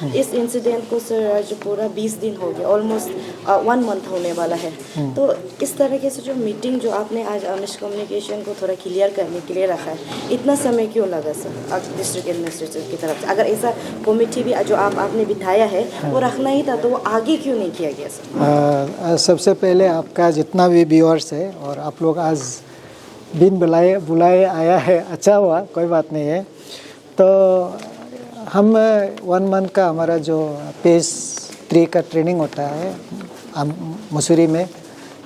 इस इंसिडेंट को सर जो पूरा 20 दिन हो गया, ऑलमोस्ट 1 मंथ होने वाला है। तो इस तरीके से जो मीटिंग जो आपने आज मिसकम्युनिकेशन को थोड़ा क्लियर करने के लिए रखा है, इतना समय क्यों लगा सर आप डिस्ट्रिक्ट एडमिनिस्ट्रेटर की तरफ से? अगर ऐसा कमेटी भी जो आपने बिठाया है वो रखना ही था, तो वो आगे क्यों नहीं किया गया सर? सबसे पहले आपका जितना भी व्यूअर्स है और आप लोग आज बिन बुलाए आया है, अच्छा हुआ, कोई बात नहीं है। तो हम 1 मंथ का हमारा जो पेज 3 का ट्रेनिंग होता है हम मसूरी में,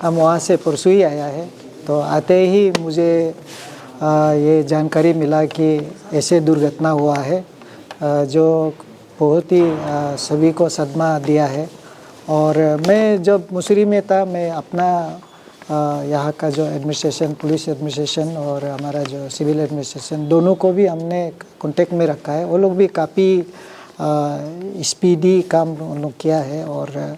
हम वहाँ से परसों ही आया है। तो आते ही मुझे ये जानकारी मिला कि ऐसे दुर्घटना हुआ है जो बहुत ही सभी को सदमा दिया है। और मैं जब मसूरी में था, मैं अपना यहाँ का जो एडमिनिस्ट्रेशन, पुलिस एडमिनिस्ट्रेशन और हमारा जो सिविल एडमिनिस्ट्रेशन, दोनों को भी हमने कांटेक्ट में रखा है। वो लोग भी काफ़ी स्पीडी काम उन लोग किया है। और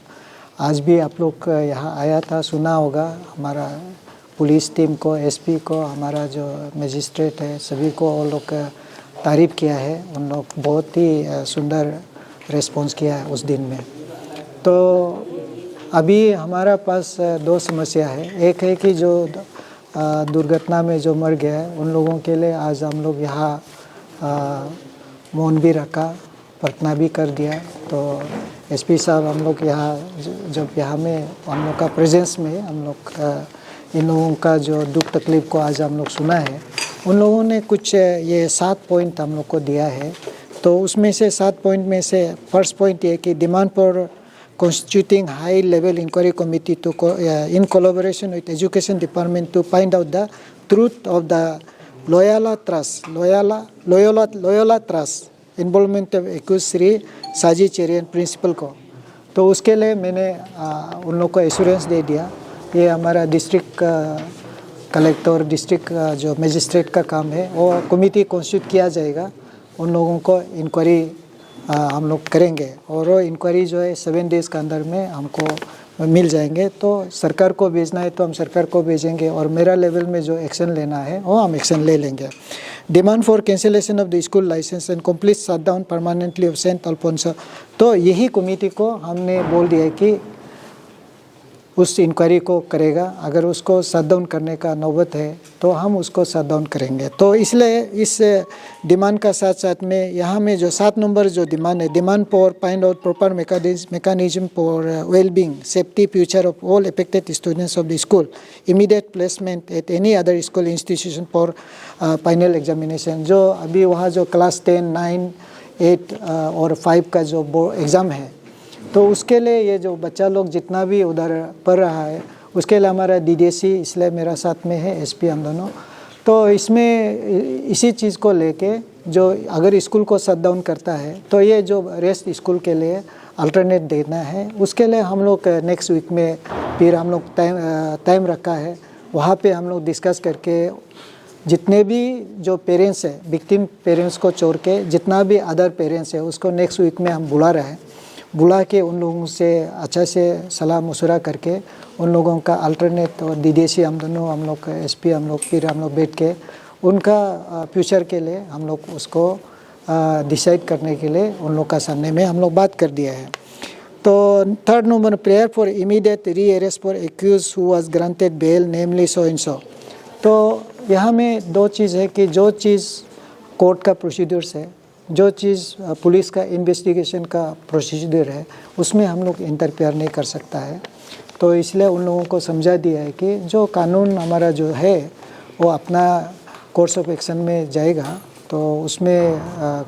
आज भी आप लोग यहाँ आया था, सुना होगा हमारा पुलिस टीम को, एसपी को, हमारा जो मजिस्ट्रेट है, सभी को वो लोग तारीफ़ किया है। उन लोग बहुत ही सुंदर रिस्पॉन्स किया है उस दिन में। तो अभी हमारा पास 2 समस्या है। एक है कि जो दुर्घटना में जो मर गया है उन लोगों के लिए आज हम लोग यहाँ मौन भी रखा, प्रार्थना भी कर दिया। तो एसपी साहब हम लोग यहाँ जब यहाँ में हम लोग का प्रेजेंस में हम लोग इन लोगों का जो दुख तकलीफ़ को आज हम लोग सुना है, उन लोगों ने कुछ ये 7 पॉइंट हम लोग को दिया है। तो उसमें से 7 पॉइंट में से फर्स्ट पॉइंट ये कि demand for constituting high level inquiry committee to in collaboration with education department to find out the truth of the Loyola Trust involvement of accused Shri साजी चेरियन प्रिंसिपल को। तो उसके लिए मैंने उन लोग को एश्योरेंस दे दिया। ये हमारा डिस्ट्रिक्ट कलेक्टर, डिस्ट्रिक्ट जो मजिस्ट्रेट का काम है, वो कमिटी कॉन्स्टिट्यूट किया जाएगा। उन लोगों को इंक्वायरी हम लोग करेंगे और वो इंक्वायरी जो है 7 डेज़ के अंदर में हमको मिल जाएंगे। तो सरकार को भेजना है तो हम सरकार को भेजेंगे और मेरा लेवल में जो एक्शन लेना है वो हम एक्शन ले लेंगे। Demand for cancellation of the school license and complete shutdown permanently of Saint Alphonso. तो यही कमेटी को हमने बोल दिया है कि उस इंक्वायरी को करेगा। अगर उसको शटडाउन करने का नौबत है तो हम उसको शटडाउन करेंगे। तो इसलिए इस डिमांड का साथ साथ में यहाँ में जो 7 नंबर जो डिमांड है, demand for find out proper mechanism for wellbeing safety future of all affected students of the school, immediate placement at any other school institution for final examination. जो अभी वहाँ जो क्लास 10, 9, 8 और 5 का जो एग्ज़ाम है, तो उसके लिए ये जो बच्चा लोग जितना भी उधर पढ़ रहा है उसके लिए हमारा डीडीसी इसलिए मेरा साथ में है, एसपी हम दोनों। तो इसमें इसी चीज़ को लेके जो अगर स्कूल को शट डाउन करता है तो ये जो रेस्ट स्कूल के लिए अल्टरनेट देना है, उसके लिए हम लोग नेक्स्ट वीक में फिर हम लोग टाइम रखा है। वहाँ पे हम लोग डिस्कस करके जितने भी जो पेरेंट्स है, विक्टिम पेरेंट्स को छोड़ के जितना भी अदर पेरेंट्स है उसको नेक्स्ट वीक में हम बुला रहे हैं। बुला के उन लोगों से अच्छा से सलाह मशवरा करके उन लोगों का अल्टरनेट और डीडीसी हम दोनों, हम लोग एसपी हम लोग, फिर हम लोग बैठ के उनका फ्यूचर के लिए हम लोग उसको डिसाइड करने के लिए उन लोग का सामने में हम लोग बात कर दिया है। तो 3rd number, prayer for immediate rearrest for accused who was granted bail namely so and so. तो यहाँ में 2 चीज़ है कि जो चीज़ कोर्ट का प्रोसीड्यूर्स है, जो चीज़ पुलिस का इन्वेस्टिगेशन का प्रोसीजर है, उसमें हम लोग इंटरफेयर नहीं कर सकता है। तो इसलिए उन लोगों को समझा दिया है कि जो कानून हमारा जो है वो अपना कोर्स ऑफ एक्शन में जाएगा। तो उसमें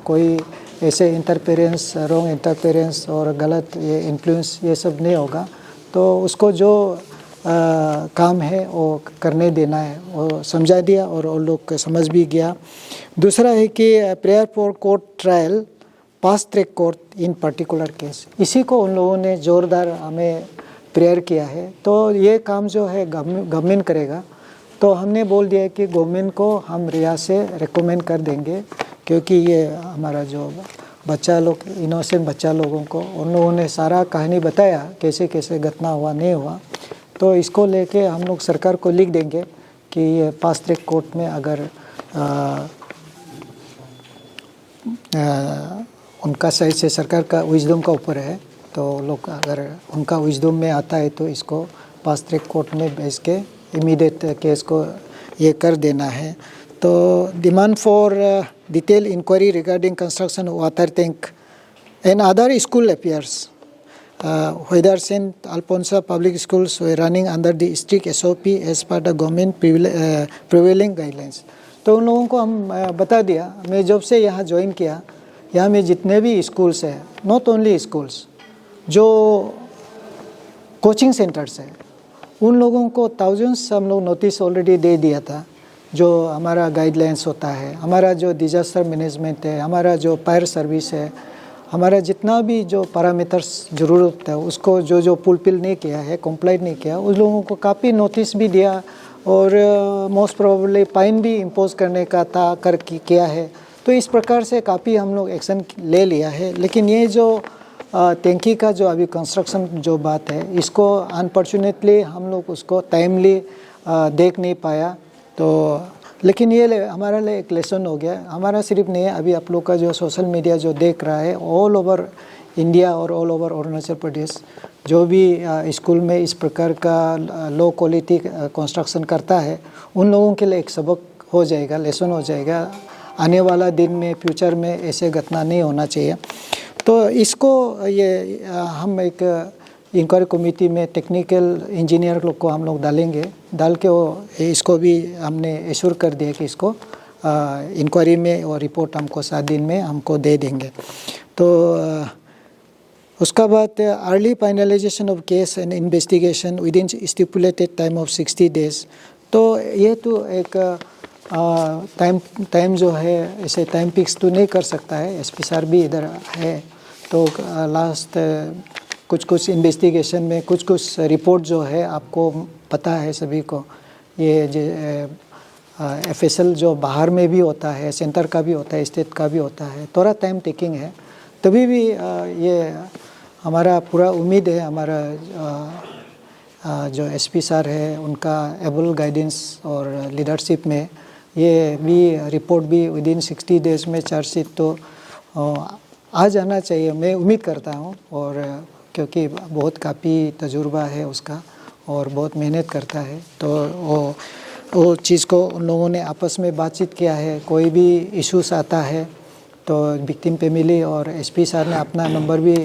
कोई ऐसे इंटरफेरेंस, रॉन्ग इंटरफेरेंस और गलत ये इन्फ्लुएंस ये सब नहीं होगा। तो उसको जो काम है वो करने देना है, वो समझा दिया और वो लोग समझ भी गया। दूसरा है कि prayer for court trial fast track court in particular case, इसी को उन लोगों ने ज़ोरदार हमें प्रेयर किया है। तो ये काम जो है गवर्नमेंट करेगा। तो हमने बोल दिया कि गवर्नमेंट को हम रिया से रिकमेंड कर देंगे, क्योंकि ये हमारा जो बच्चा लोग, इनोसेंट बच्चा लोगों को उन लोगों ने सारा कहानी बताया कैसे कैसे घटना हुआ नहीं हुआ। तो इसको लेके हम लोग सरकार को लिख देंगे कि ये फास्ट ट्रैक कोर्ट में अगर उनका साइड से सरकार का विजडम का ऊपर है, तो लोग अगर उनका विजडम में आता है तो इसको फास्ट ट्रैक कोर्ट में भेज के इमीडिएट केस को ये कर देना है। तो demand for detail inquiry regarding construction water tank and other school affairs whether St. Alphonsus Public Schools were running under the strict SOP as per the government prevailing guidelines। तो उन लोगों को हम बता दिया। मैं जब से यहाँ ज्वाइन किया, यहाँ में जितने भी स्कूल्स हैं, नॉट ओनली स्कूल्स, जो कोचिंग सेंटर्स हैं, उन लोगों को थाउजेंड्स हम लोग नोटिस ऑलरेडी दे दिया था। जो हमारा गाइडलाइंस होता है, हमारा जो डिजास्टर मैनेजमेंट है, हमारा जो फायर सर्विस है, हमारा जितना भी जो पैरामीटर्स ज़रूरत है उसको जो फुलफिल नहीं किया है, कंप्लाइंट नहीं किया, उस लोगों को काफ़ी नोटिस भी दिया और मोस्ट प्रोबेबली फाइन भी इम्पोज करने का था किया है। तो इस प्रकार से काफ़ी हम लोग एक्शन ले लिया है। लेकिन ये जो टैंकी का जो अभी कंस्ट्रक्शन जो बात है, इसको अनफॉर्चुनेटली हम लोग उसको टाइमली देख नहीं पाया। तो लेकिन ये हमारे लिए एक लेसन हो गया। हमारा सिर्फ नहीं है, अभी आप लोग का जो सोशल मीडिया जो देख रहा है, ऑल ओवर इंडिया और ऑल ओवर अरुणाचल प्रदेश, जो भी स्कूल में इस प्रकार का लो क्वालिटी कंस्ट्रक्शन करता है, उन लोगों के लिए एक सबक हो जाएगा, लेसन हो जाएगा। आने वाला दिन में, फ्यूचर में ऐसे घटना नहीं होना चाहिए। तो इसको ये हम एक इंक्वायरी कमेटी में टेक्निकल इंजीनियर लोग को हम लोग डाल के वो इसको भी हमने एश्योर कर दिया कि इसको इंक्वायरी में और रिपोर्ट हमको 7 दिन में हमको दे देंगे। तो उसका बाद early finalisation of case and investigation with in stipulated time of 60 days. तो ये तो एक टाइम जो है ऐसे टाइम फिक्स तो नहीं कर सकता है। एसपी सर भी इधर है, तो लास्ट कुछ इन्वेस्टिगेशन में कुछ रिपोर्ट जो है, आपको पता है सभी को, ये जो एफएसएल जो बाहर में भी होता है, सेंटर का भी होता है, स्टेट का भी होता है, थोड़ा टाइम टेकिंग है। तभी भी ये हमारा पूरा उम्मीद है, हमारा जो एसपी सर है उनका एबल गाइडेंस और लीडरशिप में ये भी रिपोर्ट भी विद इन 60 डेज में चार्जशीट तो आ जाना चाहिए, मैं उम्मीद करता हूँ। और क्योंकि बहुत काफ़ी तजुर्बा है उसका और बहुत मेहनत करता है, तो वो चीज़ को उन लोगों ने आपस में बातचीत किया है। कोई भी इश्यूज आता है तो विक्टिम फैमिली और एसपी सर ने अपना नंबर भी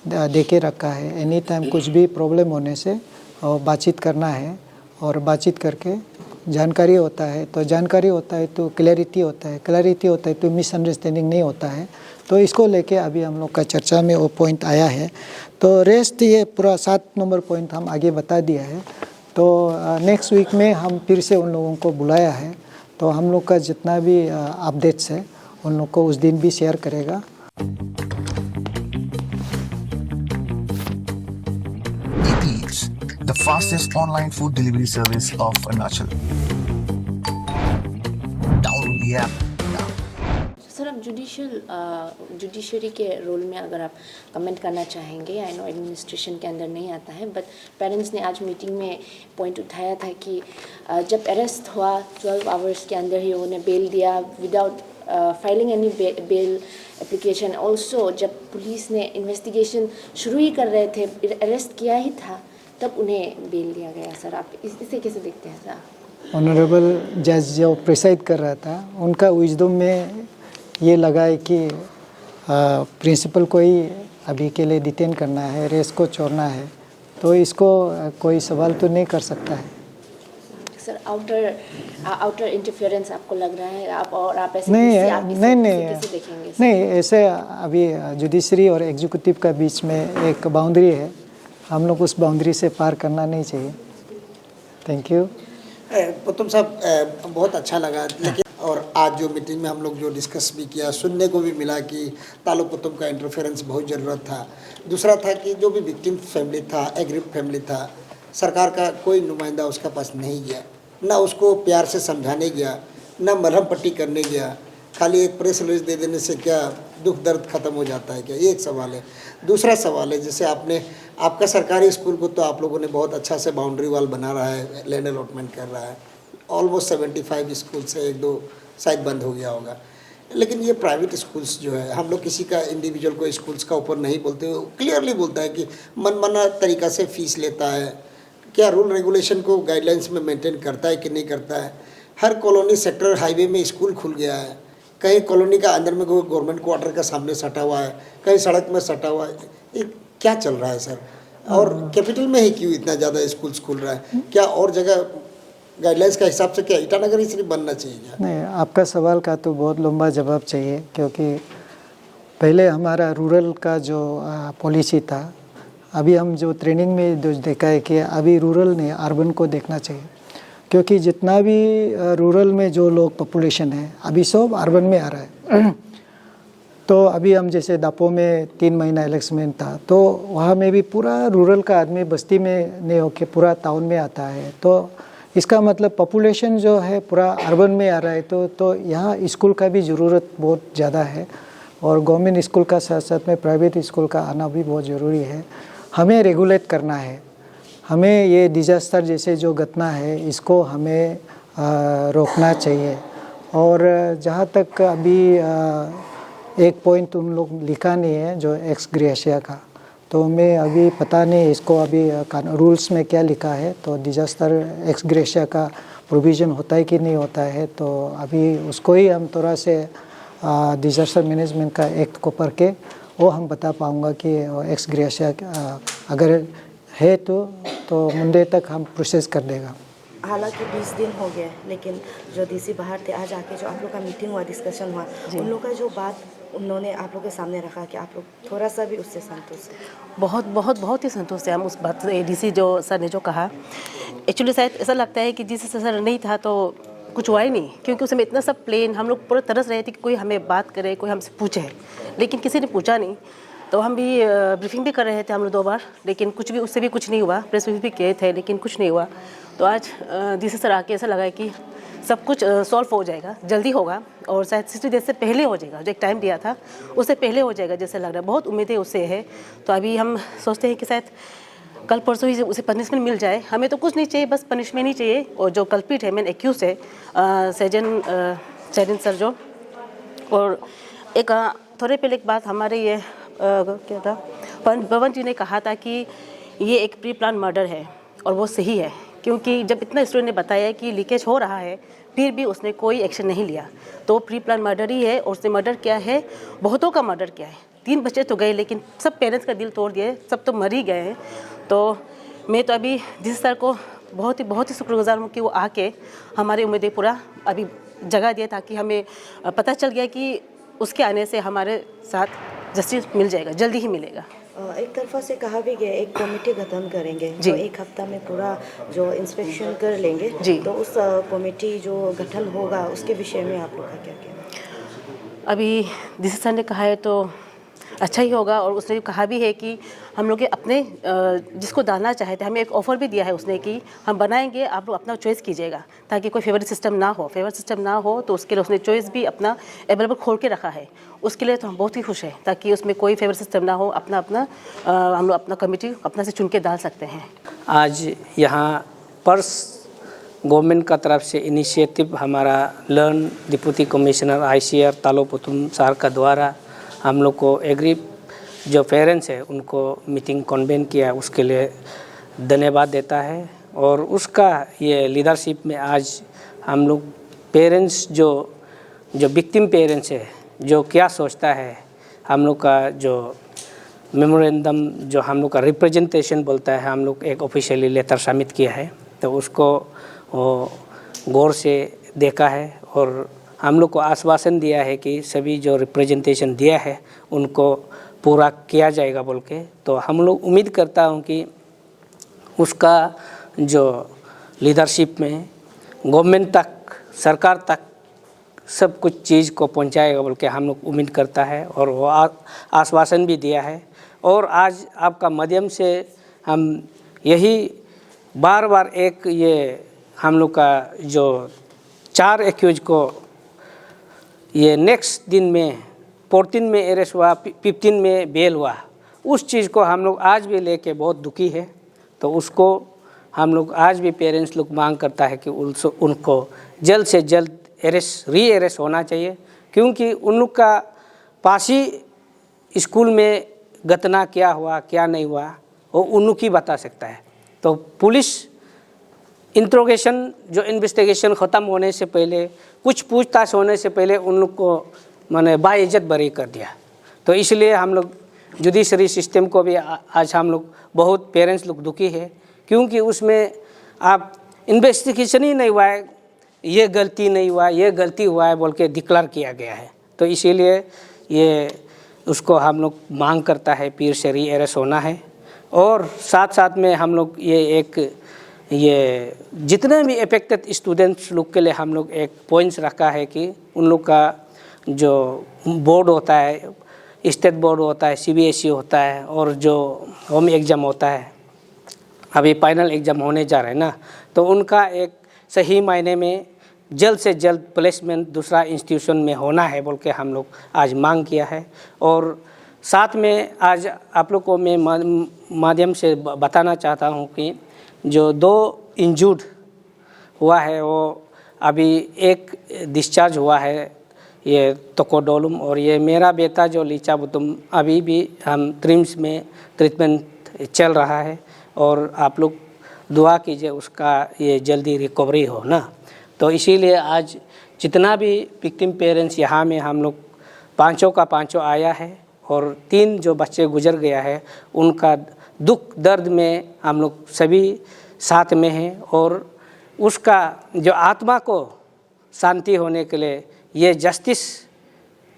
दे के रखा है। एनी टाइम कुछ भी प्रॉब्लम होने से बातचीत करना है, और बातचीत करके जानकारी होता है, तो जानकारी होता है तो क्लैरिटी होता है, क्लैरिटी होता है तो मिसअंडरस्टैंडिंग नहीं होता है। तो इसको लेके अभी हम लोग का चर्चा में वो पॉइंट आया है। तो रेस्ट ये पूरा 7 नंबर पॉइंट हम आगे बता दिया है। तो नेक्स्ट वीक में हम फिर से उन लोगों को बुलाया है, तो हम लोग का जितना भी अपडेट्स है उन लोग को उस दिन भी शेयर करेगा। The fastest online food delivery service of Arunachal. Download the app now. Sir, आप जुडिशरी के रोल में अगर आप कमेंट करना चाहेंगे, आई नो एडमिनिस्ट्रेशन के अंदर नहीं आता है, बट पेरेंट्स ने आज मीटिंग में पॉइंट उठाया था कि जब अरेस्ट हुआ 12 आवर्स के अंदर ही उन्हें बेल दिया without filing any bail application. Also जब पुलिस ने इन्वेस्टिगेशन शुरू ही कर रहे थे, अरेस्ट किया ही था, तब उन्हें बेल दिया गया। सर, आप इसे कैसे देखते हैं सर? ऑनरेबल जज जो प्रिसाइड कर रहा था, उनका विजडम में ये लगा है कि प्रिंसिपल को ही अभी के लिए डिटेन करना है, रेस को छोड़ना है, तो इसको कोई सवाल तो नहीं कर सकता है। सर, आउटर इंटरफेरेंस आपको लग रहा है? आप ऐसे कैसे देखेंगे? नहीं, ऐसे अभी जुडिशरी और एग्जीक्यूटिव का बीच में एक बाउंड्री है, हम लोग उस बाउंड्री से पार करना नहीं चाहिए। Thank you. पुतुम साहब, बहुत अच्छा लगा। लेकिन और आज जो मीटिंग में हम लोग जो डिस्कस भी किया, सुनने को भी मिला कि तालु पुतुम का इंटरफेरेंस बहुत ज़रूरत था। दूसरा था कि जो भी विक्टिम फैमिली था, एग्रीड फैमिली था, सरकार का कोई नुमाइंदा उसके पास नहीं गया, ना उसको प्यार से समझाने गया, ना मरहम पट्टी करने गया। खाली एक प्रेस रिलीज दे देने से क्या दुख दर्द ख़त्म हो जाता है क्या? ये एक सवाल है। दूसरा सवाल है, जैसे आपका सरकारी स्कूल को तो आप लोगों ने बहुत अच्छा से बाउंड्री वॉल बना रहा है, लैंड अलॉटमेंट कर रहा है। ऑलमोस्ट 75 स्कूल से 1-2 शायद बंद हो गया होगा। लेकिन ये प्राइवेट स्कूल्स जो है, हम लोग किसी का इंडिविजुअल को स्कूल्स का ऊपर नहीं बोलते, क्लियरली बोलता है कि मनमाना तरीक़ा से फ़ीस लेता है। क्या रूल रेगुलेशन को गाइडलाइंस में मेंटेन करता है कि नहीं करता है। हर कॉलोनी सेक्टर हाईवे में स्कूल खुल गया है, कहीं कॉलोनी का अंदर में कोई गवर्नमेंट क्वार्टर का सामने सटा हुआ है, कहीं सड़क में सटा हुआ है। ये क्या चल रहा है सर? और कैपिटल में ही क्यों इतना ज़्यादा स्कूल्स खुल रहा है? क्या और जगह गाइडलाइंस का हिसाब से क्या ईटानगर ही सिर्फ बनना चाहिए क्या? नहीं, आपका सवाल का तो बहुत लंबा जवाब चाहिए, क्योंकि पहले हमारा रूरल का जो पॉलिसी था, अभी हम जो ट्रेनिंग में जो देखा है कि अभी रूरल ने अर्बन को देखना चाहिए, क्योंकि जितना भी रूरल में जो लोग पॉपुलेशन है अभी सब अर्बन में आ रहा है। तो अभी हम जैसे दापो में 3 महीना इलेक्शन था, तो वहाँ में भी पूरा रूरल का आदमी बस्ती में नहीं होके पूरा टाउन में आता है। तो इसका मतलब पॉपुलेशन जो है पूरा अर्बन में आ रहा है। तो यहाँ स्कूल का भी ज़रूरत बहुत ज़्यादा है, और गवर्नमेंट स्कूल का साथ साथ में प्राइवेट स्कूल का आना भी बहुत ज़रूरी है। हमें रेगुलेट करना है, हमें ये डिज़ास्टर जैसे जो घटना है इसको हमें रोकना चाहिए। और जहाँ तक अभी एक पॉइंट उन लोग लिखा नहीं है जो एक्स ग्रेशिया का, तो मैं अभी पता नहीं इसको अभी रूल्स में क्या लिखा है। तो डिज़ास्टर एक्स ग्रेशिया का प्रोविज़न होता है कि नहीं होता है, तो अभी उसको ही हम थोड़ा से डिज़ास्टर मैनेजमेंट का एक्ट को पढ़ के वो हम बता पाऊँगा कि एक्स ग्रेशिया अगर है तो मंडे तक हम प्रोसेस कर देगा। हालांकि 20 दिन हो गए, लेकिन जो डीसी बाहर थे, आज आके जो आप लोग का मीटिंग हुआ, डिस्कशन हुआ, उन लोग का जो बात उन्होंने आप लोग के सामने रखा कि आप लोग थोड़ा सा भी उससे संतुष्ट हैं? बहुत ही संतुष्ट है हम उस बात से। डीसी जो सर ने जो कहा, एक्चुअली शायद ऐसा लगता है कि डीसी सर नहीं था तो कुछ हुआ ही नहीं, क्योंकि उसमें इतना सब प्लेन हम लोग पूरे तरस रहे थे कि कोई हमें बात करे, कोई हमसे पूछे, लेकिन किसी ने पूछा नहीं। तो हम भी ब्रीफिंग भी कर रहे थे हम लोग 2 बार, लेकिन कुछ भी उससे भी कुछ नहीं हुआ। प्रेस भी किए थे लेकिन कुछ नहीं हुआ। तो आज डीसी सर आके ऐसा लगा है कि सब कुछ सॉल्व हो जाएगा, जल्दी होगा, और शायद 60 डेज से पहले हो जाएगा। जो एक टाइम दिया था उससे पहले हो जाएगा जैसे लग रहा है। बहुत उम्मीदें उससे है। तो अभी हम सोचते हैं कि शायद कल परसों ही उसे पनिशमेंट मिल जाए। हमें तो कुछ नहीं चाहिए, बस पनिशमेंट ही चाहिए। और जो कल्पिट है, मेन एक्यूज है सैजन सर जो, और एक थोड़े पहले एक बात हमारे ये क्या था, पवन जी ने कहा था कि ये एक प्री प्लान मर्डर है, और वो सही है, क्योंकि जब इतना स्टूडेंट ने बताया कि लीकेज हो रहा है फिर भी उसने कोई एक्शन नहीं लिया, तो प्री प्लान मर्डर ही है। और उसने मर्डर किया है, बहुतों का मर्डर किया है। 3 बच्चे तो गए, लेकिन सब पेरेंट्स का दिल तोड़ दिए, सब तो मर ही गए हैं। तो मैं तो अभी डीसी सर को बहुत ही शुक्रगुजार हूँ कि वो आके हमारी उम्मीदें पूरा अभी जगा दिया, ताकि हमें पता चल गया कि उसके आने से हमारे साथ जस्टिस मिल जाएगा, जल्दी ही मिलेगा। एक तरफा से कहा भी गया एक कमेटी गठन करेंगे जो 1 हफ्ता में पूरा जो इंस्पेक्शन कर लेंगे जी। तो उस कमेटी जो गठन होगा उसके विषय में आप लोग का क्या कहना है? अभी डीसी सर ने कहा है तो अच्छा ही होगा, और उसने कहा भी है कि हम लोग अपने जिसको डालना चाहते हैं, हमें एक ऑफ़र भी दिया है उसने कि हम बनाएंगे, आप लोग अपना चॉइस कीजिएगा, ताकि कोई फेवर सिस्टम ना हो। तो उसके लिए उसने चॉइस भी अपना अवेलेबल खोल के रखा है। उसके लिए तो हम बहुत ही खुश हैं, ताकि उसमें कोई फेवर सिस्टम ना हो। हम लोग अपना कमेटी अपना से चुन के डाल सकते हैं। आज यहाँ पर्स गवर्नमेंट का तरफ से इनिशिएटिव हमारा learn deputy commissioner ICR Taloputum sir का द्वारा हम लोग को एग्री जो पेरेंट्स है उनको मीटिंग कन्वेन किया, उसके लिए धन्यवाद देता है। और उसका ये लीडरशिप में आज हम लोग पेरेंट्स जो विक्टिम पेरेंट्स है जो क्या सोचता है, हम लोग का जो मेमोरेंडम जो हम लोग का रिप्रेजेंटेशन बोलता है, हम लोग एक ऑफिशियली लेटर सबमिट किया है। तो उसको गौर से देखा है, और हम लोग को आश्वासन दिया है कि सभी जो रिप्रेजेंटेशन दिया है उनको पूरा किया जाएगा बोल के। तो हम लोग उम्मीद करता हूँ कि उसका जो लीडरशिप में गवर्नमेंट तक, सरकार तक सब कुछ चीज़ को पहुँचाएगा बोल के हम लोग उम्मीद करता है, और वो आश्वासन भी दिया है। और आज आपका माध्यम से हम यही बार एक ये हम लोग का जो 4 एक्यूज को ये नेक्स्ट दिन में 14 में अरेस्ट हुआ, 15 में बेल हुआ, उस चीज़ को हम लोग आज भी लेके बहुत दुखी है। तो उसको हम लोग आज भी पेरेंट्स लोग मांग करता है कि उनको जल्द से जल्द री अरेस्ट होना चाहिए, क्योंकि उन लोग का पास ही स्कूल में घटना क्या हुआ क्या नहीं हुआ वो उन लोग ही बता सकता है। तो पुलिस इंट्रोगेशन जो इन्वेस्टिगेशन ख़त्म होने से पहले, कुछ पूछताछ होने से पहले उन लोग को मैंने बाइज्जत बरी कर दिया। तो इसलिए हम लोग जुडिशरी सिस्टम को भी आज हम लोग बहुत पेरेंट्स लोग दुखी है, क्योंकि उसमें आप इन्वेस्टिगेशन ही नहीं हुआ है, ये गलती नहीं हुआ, ये गलती हुआ है बोल के डिक्लेयर किया गया है। तो इसीलिए ये उसको हम लोग मांग करता है पीर शरी अरेस्ट होना है। और साथ साथ में हम लोग ये जितने भी अफेक्टेड स्टूडेंट्स लोग के लिए हम लोग एक पॉइंट्स रखा है कि उन लोग का जो बोर्ड होता है, स्टेट बोर्ड होता है, CBSE होता है, और जो होम एग्ज़ाम होता है, अभी फाइनल एग्ज़ाम होने जा रहे हैं ना, तो उनका एक सही मायने में जल्द से जल्द प्लेसमेंट दूसरा इंस्टीट्यूशन में होना है बोल के हम लोग आज मांग किया है। और साथ में आज आप लोग को मैं माध्यम से बताना चाहता हूँ कि जो 2 इंजर्ड हुआ है वो अभी एक डिस्चार्ज हुआ है, ये तकोडोलुम, और ये मेरा बेटा जो लीचा बुतुम अभी भी हम ट्रिम्स में ट्रीटमेंट चल रहा है। और आप लोग दुआ कीजिए उसका ये जल्दी रिकवरी हो ना। तो इसीलिए आज जितना भी विक्टिम पेरेंट्स यहाँ में हम लोग 5 का 5 आया है, और 3 जो बच्चे गुजर गया है उनका दुख दर्द में हम लोग सभी साथ में हैं। और उसका जो आत्मा को शांति होने के लिए ये जस्टिस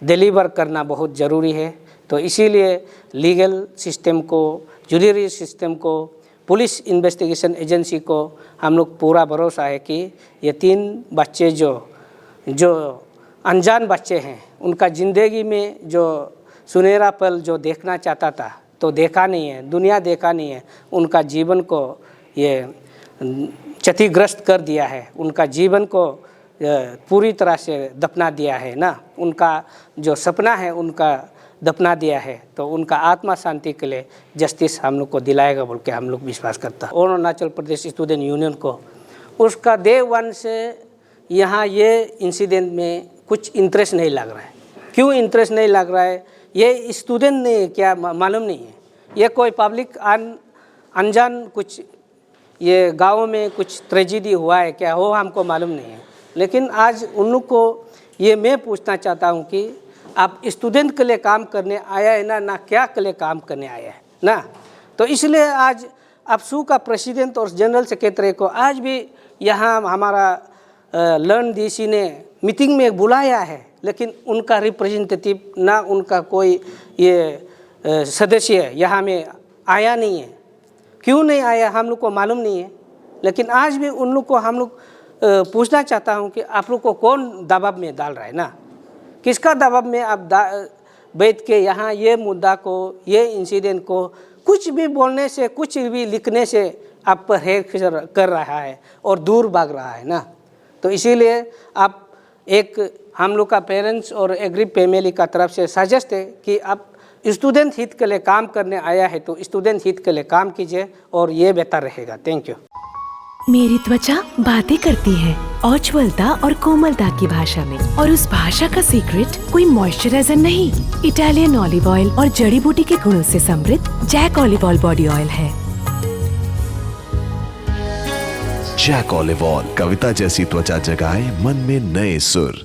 डिलीवर करना बहुत ज़रूरी है। तो इसीलिए लीगल सिस्टम को, जुडिशरी सिस्टम को, पुलिस इन्वेस्टिगेशन एजेंसी को हम लोग पूरा भरोसा है कि ये 3 बच्चे जो अनजान बच्चे हैं, उनका ज़िंदगी में जो सुनहरा पल जो देखना चाहता था तो देखा नहीं है, दुनिया देखा नहीं है, उनका जीवन को ये क्षतिग्रस्त कर दिया है, उनका जीवन को पूरी तरह से दफना दिया है ना, उनका जो सपना है उनका दफना दिया है। तो उनका आत्मा शांति के लिए जस्टिस हम लोग को दिलाएगा बोल के हम लोग विश्वास करता है। और अरुणाचल प्रदेश स्टूडेंट यूनियन को उसका डे 1 से यहाँ ये इंसिडेंट में कुछ इंटरेस्ट नहीं लग रहा है। क्यों इंटरेस्ट नहीं लग रहा है? ये स्टूडेंट ने क्या मालूम नहीं है, ये कोई पब्लिक अनजान कुछ ये गाँव में कुछ ट्रेजिडी हुआ है क्या, वो हमको मालूम नहीं है। लेकिन आज उन लोग को ये मैं पूछना चाहता हूँ कि आप स्टूडेंट के लिए काम करने आया है ना क्या के लिए काम करने आया है ना। तो इसलिए आज अपसू का प्रेसिडेंट और जनरल सेक्रेटरी को आज भी यहाँ हमारा लर्न DC ने मीटिंग में बुलाया है, लेकिन उनका रिप्रेजेंटेटिव ना उनका कोई ये सदस्य यहाँ में आया नहीं है। क्यों नहीं आया हम लोग को मालूम नहीं है। लेकिन आज भी उन लोग को हम लोग पूछना चाहता हूँ कि आप लोग को कौन दबाव में डाल रहा है ना, किसका दबाव में आप बैठ के यहाँ ये मुद्दा को, ये इंसिडेंट को कुछ भी बोलने से, कुछ भी लिखने से आप पर हेर कर रहा है और दूर भाग रहा है ना। तो इसीलिए आप एक हम लोग का पेरेंट्स और एग्री फैमिली का तरफ से सजेस्ट है कि आप स्टूडेंट हित के लिए काम करने आया है तो स्टूडेंट हित के लिए काम कीजिए और ये बेहतर रहेगा। Thank you. मेरी त्वचा बातें करती है उज्ज्वलता और कोमलता की भाषा में, और उस भाषा का सीक्रेट कोई मॉइस्चराइजर नहीं, इटालियन ऑलिव ऑयल और जड़ी बूटी के गुणों से समृद्ध Jack olive oil body oil है। जैक ऑलिव ऑयल, कविता जैसी त्वचा जगाए मन में नए सुर।